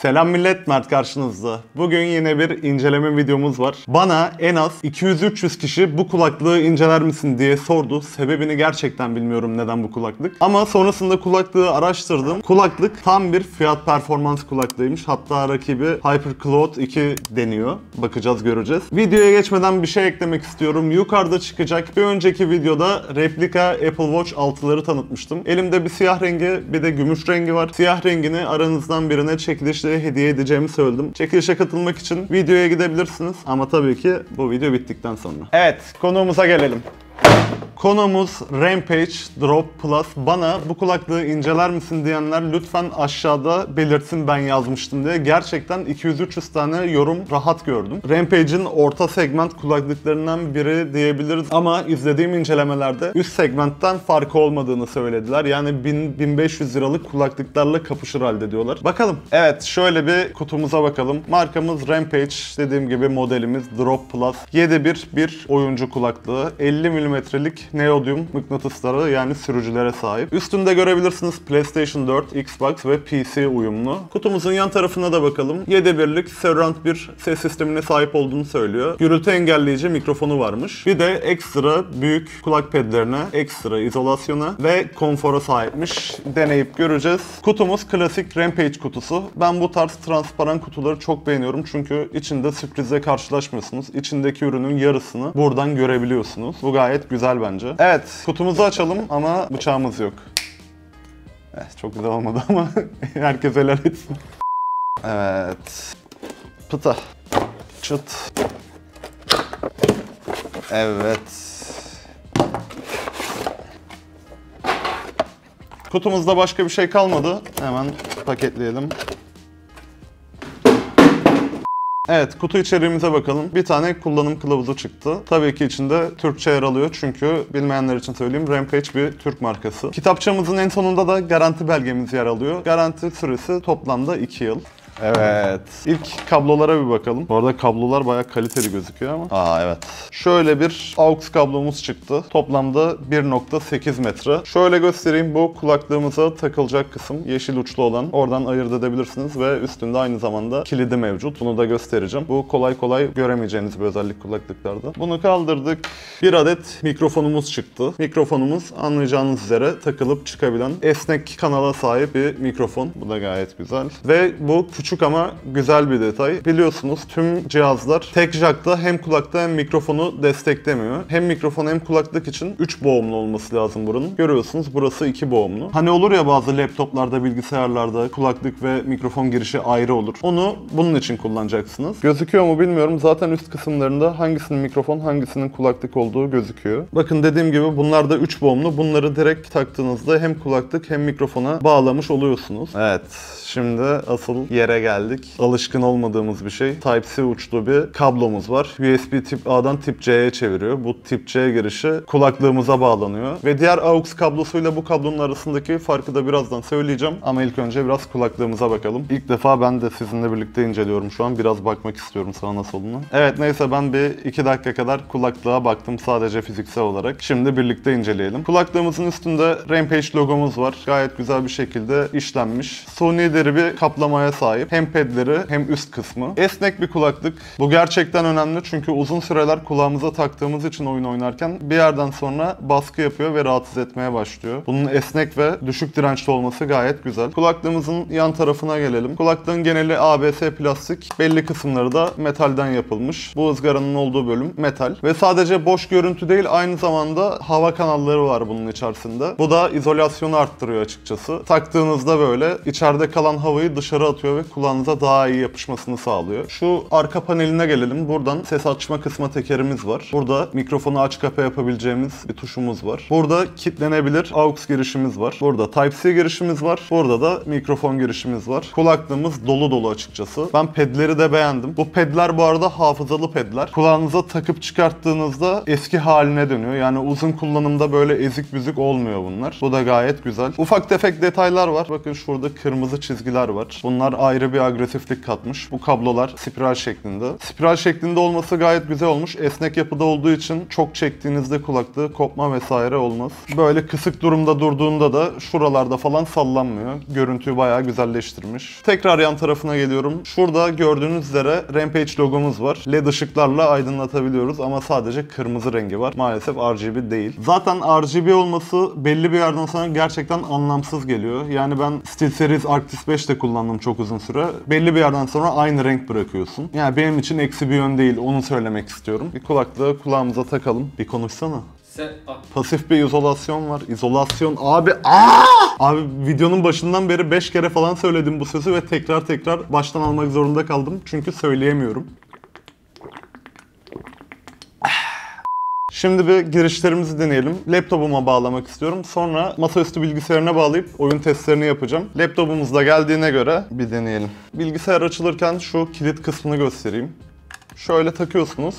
Selam millet, Mert karşınızda. Bugün yine bir inceleme videomuz var. Bana en az 200-300 kişi bu kulaklığı inceler misin diye sordu. Sebebini gerçekten bilmiyorum neden bu kulaklık. Ama sonrasında kulaklığı araştırdım. Kulaklık tam bir fiyat performans kulaklığıymış. Hatta rakibi HyperCloud 2 deniyor. Bakacağız, göreceğiz. Videoya geçmeden bir şey eklemek istiyorum. Yukarıda çıkacak bir önceki videoda replika Apple Watch 6'ları tanıtmıştım. Elimde bir siyah rengi bir de gümüş rengi var. Siyah rengini aranızdan birine çekilişle hediye edeceğimi söyledim. Çekilişe katılmak için videoya gidebilirsiniz. Ama tabii ki bu video bittikten sonra. Evet, konuğumuza gelelim. Konumuz Rampage Drop Plus. Bana bu kulaklığı inceler misin diyenler lütfen aşağıda belirtsin, ben yazmıştım diye. Gerçekten 200-300 tane yorum rahat gördüm. Rampage'in orta segment kulaklıklarından biri diyebiliriz ama izlediğim incelemelerde üst segmentten farkı olmadığını söylediler. Yani 1000-1500 liralık kulaklıklarla kapışır halde diyorlar. Bakalım. Evet, şöyle bir kutumuza bakalım. Markamız Rampage, dediğim gibi modelimiz Drop Plus. 7.1 oyuncu kulaklığı. 50 mm'lik neodyum mıknatısları, yani sürücülere sahip. Üstünde görebilirsiniz PlayStation 4, Xbox ve PC uyumlu. Kutumuzun yan tarafına da bakalım. 7.1'lik Surround bir ses sistemine sahip olduğunu söylüyor. Gürültü engelleyici mikrofonu varmış. Bir de ekstra büyük kulak pedlerine, ekstra izolasyona ve konfora sahipmiş. Deneyip göreceğiz. Kutumuz klasik Rampage kutusu. Ben bu tarz transparan kutuları çok beğeniyorum çünkü içinde sürprizle karşılaşmıyorsunuz. İçindeki ürünün yarısını buradan görebiliyorsunuz. Bu gayet güzel bence. Evet, kutumuzu açalım ama bıçağımız yok. Çok güzel olmadı ama herkes helal etsin. Evet. Pıta. Çıt. Evet. Kutumuzda başka bir şey kalmadı. Hemen paketleyelim. Evet, kutu içeriğimize bakalım. Bir tane kullanım kılavuzu çıktı. Tabii ki içinde Türkçe yer alıyor çünkü bilmeyenler için söyleyeyim, Rampage bir Türk markası. Kitapçığımızın en sonunda da garanti belgemiz yer alıyor. Garanti süresi toplamda 2 yıl. Evet. İlk kablolara bir bakalım. Bu arada kablolar bayağı kaliteli gözüküyor ama. Evet. Şöyle bir AUX kablomuz çıktı. Toplamda 1.8 metre. Şöyle göstereyim, bu kulaklığımıza takılacak kısım yeşil uçlu olan. Oradan ayırt edebilirsiniz ve üstünde aynı zamanda kilidi mevcut. Bunu da göstereceğim. Bu kolay kolay göremeyeceğiniz bir özellik kulaklıklarda. Bunu kaldırdık. Bir adet mikrofonumuz çıktı. Mikrofonumuz anlayacağınız üzere takılıp çıkabilen esnek kanala sahip bir mikrofon. Bu da gayet güzel. Ve bu küçük ama güzel bir detay. Biliyorsunuz tüm cihazlar tek jack'ta hem kulakta hem mikrofonu desteklemiyor. Hem mikrofon hem kulaklık için 3 boğumlu olması lazım buranın. Görüyorsunuz burası 2 boğumlu. Hani olur ya bazı laptoplarda, bilgisayarlarda kulaklık ve mikrofon girişi ayrı olur. Onu bunun için kullanacaksınız. Gözüküyor mu bilmiyorum. Zaten üst kısımlarında hangisinin mikrofon, hangisinin kulaklık olduğu gözüküyor. Bakın dediğim gibi bunlar da 3 boğumlu. Bunları direkt taktığınızda hem kulaklık hem mikrofona bağlamış oluyorsunuz. Evet. Şimdi asıl yere geldik. Alışkın olmadığımız bir şey. Type-C uçlu bir kablomuz var. USB tip A'dan tip C'ye çeviriyor. Bu tip C girişi kulaklığımıza bağlanıyor. Ve diğer AUX kablosuyla bu kablonun arasındaki farkı da birazdan söyleyeceğim. Ama ilk önce biraz kulaklığımıza bakalım. İlk defa ben de sizinle birlikte inceliyorum şu an. Biraz bakmak istiyorum sana nasıl olduğunu. Evet, neyse ben bir 2 dakika kadar kulaklığa baktım sadece fiziksel olarak. Şimdi birlikte inceleyelim. Kulaklığımızın üstünde Rampage logomuz var. Gayet güzel bir şekilde işlenmiş. Sony deri bir kaplamaya sahip. Hem pedleri hem üst kısmı. Esnek bir kulaklık. Bu gerçekten önemli çünkü uzun süreler kulağımıza taktığımız için oyun oynarken bir yerden sonra baskı yapıyor ve rahatsız etmeye başlıyor. Bunun esnek ve düşük dirençli olması gayet güzel. Kulaklığımızın yan tarafına gelelim. Kulaklığın geneli ABS plastik. Belli kısımları da metalden yapılmış. Bu ızgaranın olduğu bölüm metal. Ve sadece boş görüntü değil, aynı zamanda hava kanalları var bunun içerisinde. Bu da izolasyonu arttırıyor açıkçası. Taktığınızda böyle içeride kalan havayı dışarı atıyor ve kulağınıza daha iyi yapışmasını sağlıyor. Şu arka paneline gelelim. Buradan ses açma kısma tekerimiz var. Burada mikrofonu aç kapa yapabileceğimiz bir tuşumuz var. Burada kilitlenebilir AUX girişimiz var. Burada Type-C girişimiz var. Burada da mikrofon girişimiz var. Kulaklığımız dolu dolu açıkçası. Ben pedleri de beğendim. Bu pedler bu arada hafızalı pedler. Kulağınıza takıp çıkarttığınızda eski haline dönüyor. Yani uzun kullanımda böyle ezik büzük olmuyor bunlar. Bu da gayet güzel. Ufak tefek detaylar var. Bakın şurada kırmızı çizgiler var. Bunlar ayrı ayrı bir agresiflik katmış. Bu kablolar spiral şeklinde. Spiral şeklinde olması gayet güzel olmuş. Esnek yapıda olduğu için çok çektiğinizde kulaklığı kopma vesaire olmaz. Böyle kısık durumda durduğunda da şuralarda falan sallanmıyor. Görüntüyü bayağı güzelleştirmiş. Tekrar yan tarafına geliyorum. Şurada gördüğünüz üzere Rampage logomuz var. LED ışıklarla aydınlatabiliyoruz ama sadece kırmızı rengi var. Maalesef RGB değil. Zaten RGB olması belli bir yerden sonra gerçekten anlamsız geliyor. Yani ben SteelSeries Arctis 5 de kullandım çok uzun süre. Belli bir yerden sonra aynı renk bırakıyorsun. Yani benim için eksi bir yön değil, onu söylemek istiyorum. Bir kulaklığı kulağımıza takalım. Bir konuşsana. Pasif bir izolasyon var. İzolasyon abi. Abi videonun başından beri 5 kere falan söyledim bu sözü ve tekrar baştan almak zorunda kaldım. Çünkü söyleyemiyorum. Şimdi bir girişlerimizi deneyelim. Laptopuma bağlamak istiyorum. Sonra masaüstü bilgisayarına bağlayıp oyun testlerini yapacağım. Laptopumuz da geldiğine göre bir deneyelim. Bilgisayar açılırken şu kilit kısmını göstereyim. Şöyle takıyorsunuz.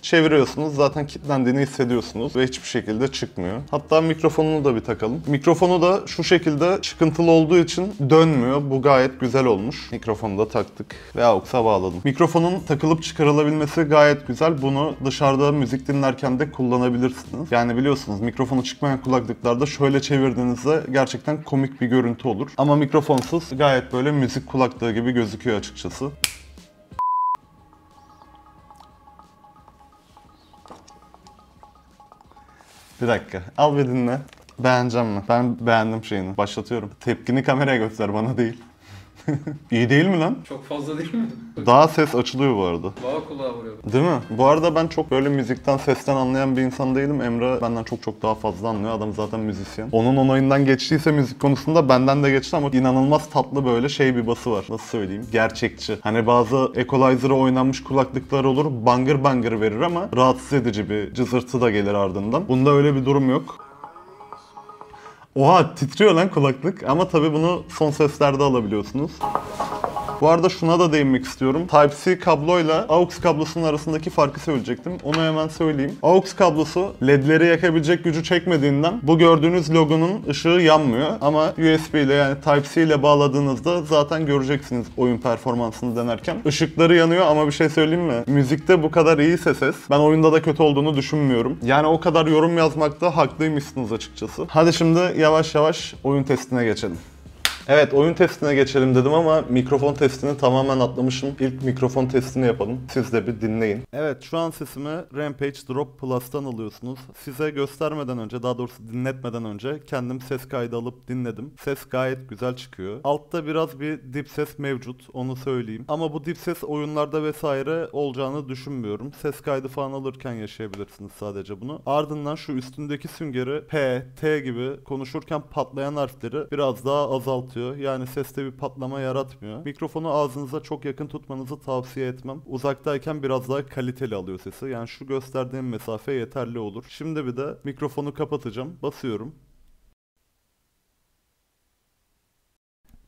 Çeviriyorsunuz. Zaten kilitlendiğini hissediyorsunuz ve hiçbir şekilde çıkmıyor. Hatta mikrofonunu da bir takalım. Mikrofonu da şu şekilde çıkıntılı olduğu için dönmüyor. Bu gayet güzel olmuş. Mikrofonu da taktık ve AUX'a bağladım. Mikrofonun takılıp çıkarılabilmesi gayet güzel. Bunu dışarıda müzik dinlerken de kullanabilirsiniz. Yani biliyorsunuz mikrofonu çıkmayan kulaklıklarda şöyle çevirdiğinizde gerçekten komik bir görüntü olur. Ama mikrofonsuz gayet böyle müzik kulaklığı gibi gözüküyor açıkçası. Bir dakika. Al bir dinle. Beğeneceğim mi? Ben beğendim şeyini. Başlatıyorum. Tepkini kameraya göster, bana değil. İyi değil mi lan? Çok fazla değil mi? Daha ses açılıyor bu arada. Daha kulağa vuruyor. Değil mi? Bu arada ben çok böyle müzikten, sesten anlayan bir insan değilim. Emre benden çok daha fazla anlıyor. Adam zaten müzisyen. Onun onayından geçtiyse müzik konusunda benden de geçti ama inanılmaz tatlı böyle şey bir bası var. Nasıl söyleyeyim? Gerçekçi. Hani bazı equalizer'a oynanmış kulaklıklar olur. Bangır bangır verir ama rahatsız edici bir cızırtı da gelir ardından. Bunda öyle bir durum yok. Oha, titriyor lan kulaklık ama tabii bunu son seslerde alabiliyorsunuz. Bu arada şuna da değinmek istiyorum. Type-C kabloyla AUX kablosunun arasındaki farkı söyleyecektim. Onu hemen söyleyeyim. AUX kablosu ledleri yakabilecek gücü çekmediğinden bu gördüğünüz logonun ışığı yanmıyor. Ama USB ile yani Type-C ile bağladığınızda zaten göreceksiniz oyun performansını denerken. Işıkları yanıyor ama bir şey söyleyeyim mi? Müzikte bu kadar iyiyse ses, ben oyunda da kötü olduğunu düşünmüyorum. Yani o kadar yorum yazmakta haklıymışsınız açıkçası. Hadi şimdi yavaş yavaş oyun testine geçelim. Evet, oyun testine geçelim dedim ama mikrofon testini tamamen atlamışım. İlk mikrofon testini yapalım. Siz de bir dinleyin. Evet, şu an sesimi Rampage Drop Plus'tan alıyorsunuz. Size göstermeden önce, daha doğrusu dinletmeden önce kendim ses kaydı alıp dinledim. Ses gayet güzel çıkıyor. Altta biraz bir dip ses mevcut, onu söyleyeyim. Ama bu dip ses oyunlarda vesaire olacağını düşünmüyorum. Ses kaydı falan alırken yaşayabilirsiniz sadece bunu. Ardından şu üstündeki süngeri P, T gibi konuşurken patlayan harfleri biraz daha azaltıyor. Yani seste bir patlama yaratmıyor. Mikrofonu ağzınıza çok yakın tutmanızı tavsiye etmem. Uzaktayken biraz daha kaliteli alıyor sesi. Yani şu gösterdiğim mesafe yeterli olur. Şimdi bir de mikrofonu kapatacağım. Basıyorum.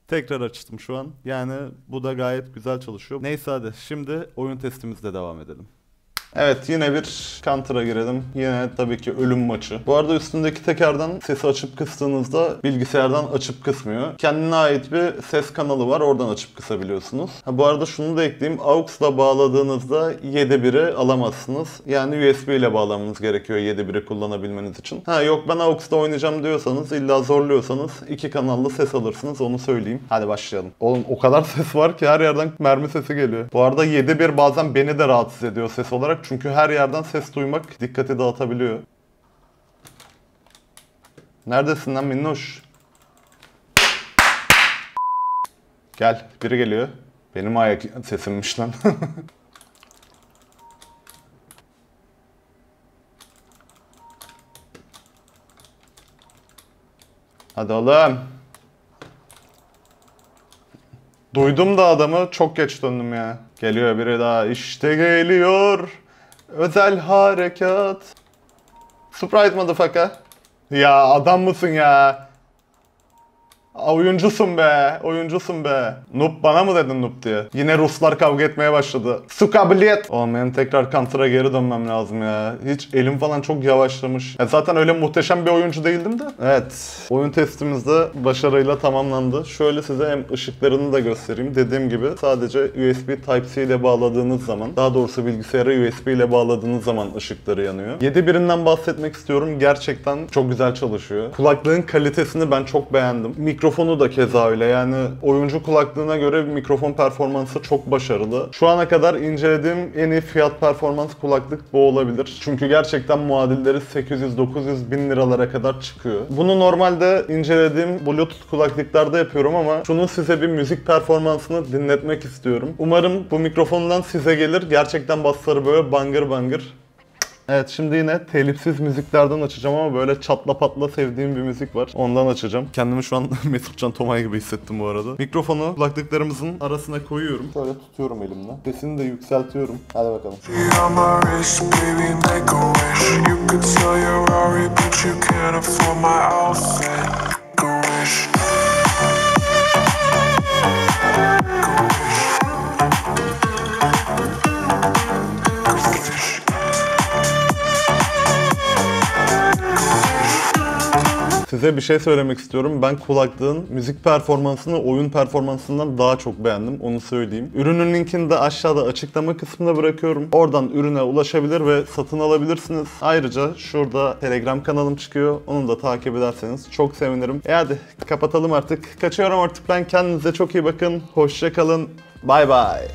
Tekrar açtım şu an. Yani bu da gayet güzel çalışıyor. Neyse hadi şimdi oyun testimizle devam edelim. Evet, yine bir Counter'a girelim. Yine tabii ki ölüm maçı. Bu arada üstündeki tekerden sesi açıp kıstığınızda bilgisayardan açıp kısmıyor. Kendine ait bir ses kanalı var, oradan açıp kısabiliyorsunuz. Bu arada şunu da ekleyeyim. AUX'la bağladığınızda 7.1'i alamazsınız. Yani USB ile bağlamanız gerekiyor 7.1'i kullanabilmeniz için. Yok ben AUX'la oynayacağım diyorsanız, illa zorluyorsanız 2 kanallı ses alırsınız, onu söyleyeyim. Hadi başlayalım. Oğlum o kadar ses var ki her yerden mermi sesi geliyor. Bu arada 7.1 bazen beni de rahatsız ediyor ses olarak. Çünkü her yerden ses duymak dikkati dağıtabiliyor. Neredesin lan minnoş? Gel, biri geliyor. Benim ayak sesimmiş lan. Hadi oğlum. Duydum da adamı, çok geç döndüm ya. Geliyor biri daha, işte geliyor. Özel harekat. Surprise motherfucker. Ya adam mısın ya? oyuncusun be. Oyuncusun be. Noob bana mı dedin noob diye? Yine Ruslar kavga etmeye başladı. Sukabiliyet. Oğlum benim tekrar Counter'a geri dönmem lazım ya. Hiç elim falan çok yavaşlamış. Zaten öyle muhteşem bir oyuncu değildim de. Evet. Oyun testimizde başarıyla tamamlandı. Şöyle size hem ışıklarını da göstereyim. Dediğim gibi sadece USB Type-C ile bağladığınız zaman, daha doğrusu bilgisayara USB ile bağladığınız zaman ışıkları yanıyor. 7.1'inden bahsetmek istiyorum. Gerçekten çok güzel çalışıyor. Kulaklığın kalitesini ben çok beğendim. Mikrofonu da keza öyle. Yani oyuncu kulaklığına göre mikrofon performansı çok başarılı. Şu ana kadar incelediğim en iyi fiyat performans kulaklık bu olabilir. Çünkü gerçekten muadilleri 800-900 bin liralara kadar çıkıyor. Bunu normalde incelediğim Bluetooth kulaklıklarda yapıyorum ama şunun size bir müzik performansını dinletmek istiyorum. Umarım bu mikrofondan size gelir. Gerçekten bassları böyle bangır bangır. Evet, şimdi yine telifsiz müziklerden açacağım ama böyle çatla patla sevdiğim bir müzik var. Ondan açacağım. Kendimi şu an Mesutcan Tomay gibi hissettim bu arada. Mikrofonu kulaklıklarımızın arasına koyuyorum. Şöyle tutuyorum elimle. Sesini de yükseltiyorum. Hadi bakalım. Size bir şey söylemek istiyorum. Ben kulaklığın müzik performansını oyun performansından daha çok beğendim. Onu söyleyeyim. Ürünün linkini de aşağıda açıklama kısmına bırakıyorum. Oradan ürüne ulaşabilir ve satın alabilirsiniz. Ayrıca şurada Telegram kanalım çıkıyor. Onu da takip ederseniz çok sevinirim. Hadi kapatalım artık. Kaçıyorum artık ben. Kendinize çok iyi bakın. Hoşça kalın. Bay bay.